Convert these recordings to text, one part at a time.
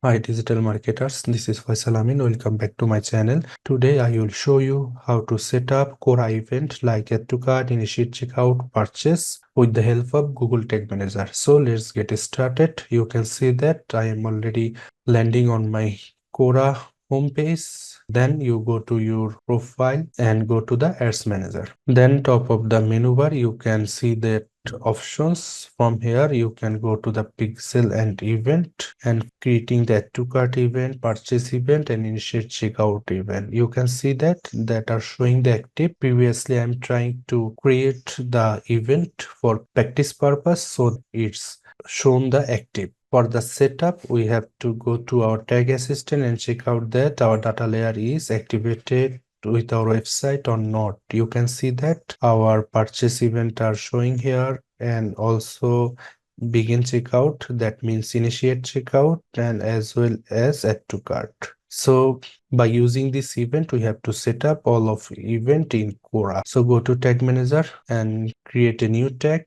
Hi digital marketers, this is Faisal Amin. Welcome back to my channel. Today I will show you how to set up Quora event like add to cart, initiate checkout, purchase with the help of Google Tag Manager. So let's get started. You can see that I am already landing on my Quora homepage. Then you go to your profile and go to the ads manager. Then top of the menu bar you can see that options. From here you can go to the pixel and event and creating the add to cart event, purchase event and initiate checkout event. You can see that are showing the active. Previously I'm trying to create the event for practice purpose, so it's shown the active. For the setup, we have to go to our tag assistant and check out that our data layer is activated with our website or not. You can see that our purchase event are showing here, and also begin checkout, that means initiate checkout, and as well as add to cart. So by using this event, we have to set up all of event in Quora. So go to tag manager and create a new tag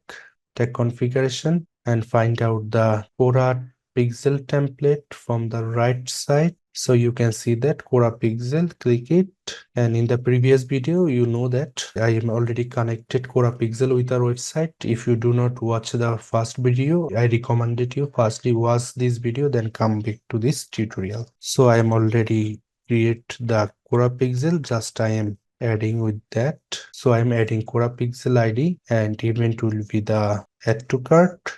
configuration, and find out the Quora pixel template from the right side. So you can see that Quora pixel, click it. And in the previous video, you know that I am already connected Quora pixel with our website. If you do not watch the first video, I recommended you firstly watch this video, then come back to this tutorial. So I am already create the Quora pixel, just I am adding with that. So I'm adding Quora pixel ID, and event will be the add to cart,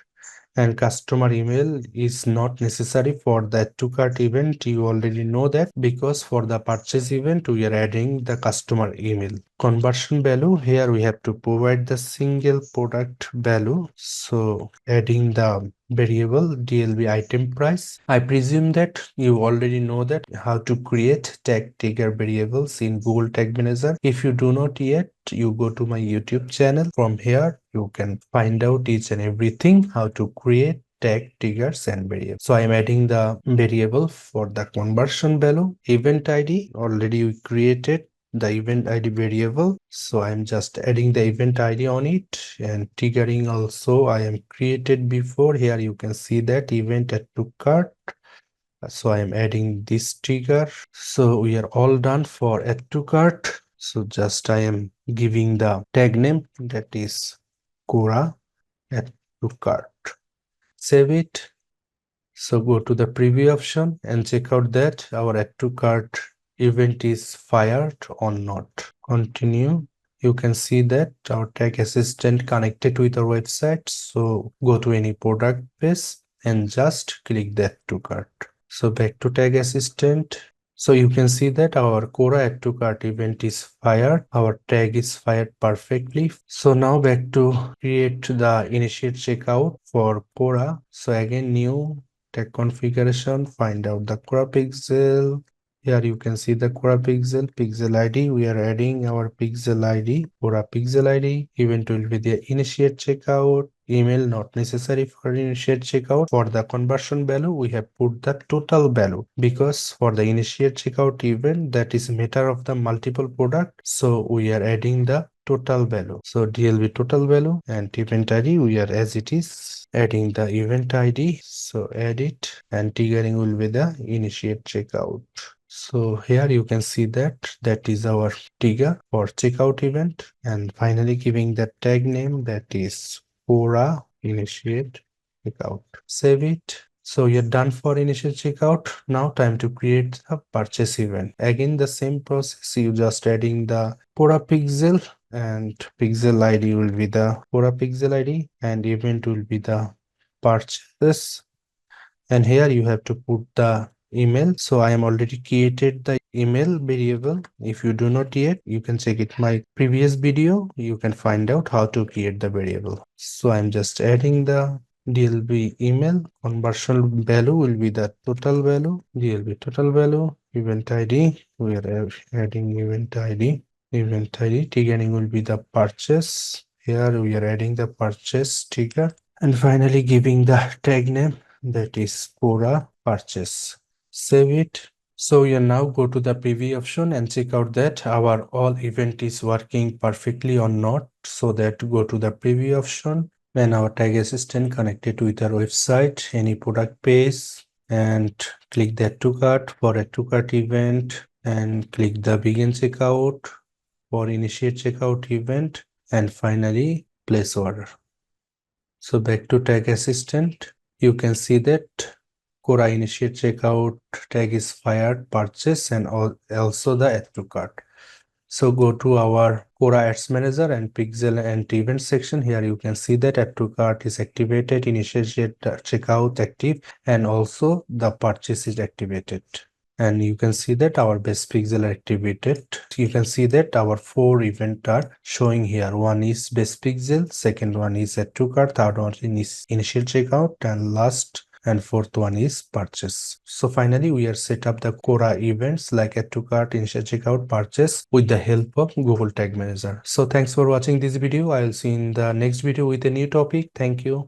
and customer email is not necessary for the add to cart event. You already know that, because for the purchase event we are adding the customer email. Conversion value, here we have to provide the single product value, so adding the variable DLB item price. I presume that you already know that how to create tag trigger variables in Google Tag Manager. If you do not yet, you go to my YouTube channel. From here you can find out each and everything how to create tag triggers and variables. So I am adding the variable for the conversion value. Event ID, already we created the event ID variable, so I'm just adding the event ID on it. And triggering also I am created before. Here you can see that event add to cart, so I am adding this trigger. So we are all done for add to cart. So just I am giving the tag name, that is Quora add to cart. Save it. So go to the preview option and check out that our add to cart event is fired or not. Continue. You can see that our tag assistant connected with our website. So go to any product page and just click that to cart. So back to tag assistant. So you can see that our Quora add to cart event is fired. Our tag is fired perfectly. So now back to create the initiate checkout for Quora. So again, new tag configuration, find out the Quora pixel. Here you can see the Quora pixel ID. We are adding our pixel ID, Quora pixel ID. Event will be the initiate checkout. Email not necessary for initiate checkout. For the conversion value, we have put the total value, because for the initiate checkout event, that is matter of the multiple product. So we are adding the total value. So DLB total value, and event ID we are as it is adding the event ID. So add it, and triggering will be the initiate checkout. So here you can see that is our trigger for checkout event, and finally giving the tag name, that is Quora initiate checkout. Save it. So you're done for initial checkout. Now time to create a purchase event. Again the same process, you just adding the Quora pixel, and pixel ID will be the Quora pixel ID, and event will be the purchase. And here you have to put the email. So I am already created the email variable. If you do not yet, you can check it my previous video. You can find out how to create the variable. So I'm just adding the DLB email. Conversion value will be the total value, DLB total value. Event ID, we are adding event ID. Event ID triggering will be the purchase. Here we are adding the purchase trigger, and finally giving the tag name, that is Quora purchase. Save it. So you now go to the preview option and check out that our all event is working perfectly or not. So that go to the preview option, when our tag assistant connected with our website, any product page, and click the add to cart for add to cart event, and click the begin checkout for initiate checkout event, and finally place order. So back to tag assistant, you can see that Quora initiate checkout tag is fired, purchase, and also the add to cart. So go to our Quora Ads Manager and Pixel and Event section. Here you can see that add to cart is activated, initiate checkout active, and also the purchase is activated. And you can see that our base pixel are activated. You can see that our 4 events are showing here. One is base pixel, second one is add to cart, third one is initial checkout, and last and fourth one is purchase. So finally we are set up the Quora events like add to cart, initial checkout, purchase with the help of Google Tag Manager. So thanks for watching this video. I'll see you in the next video with a new topic. Thank you.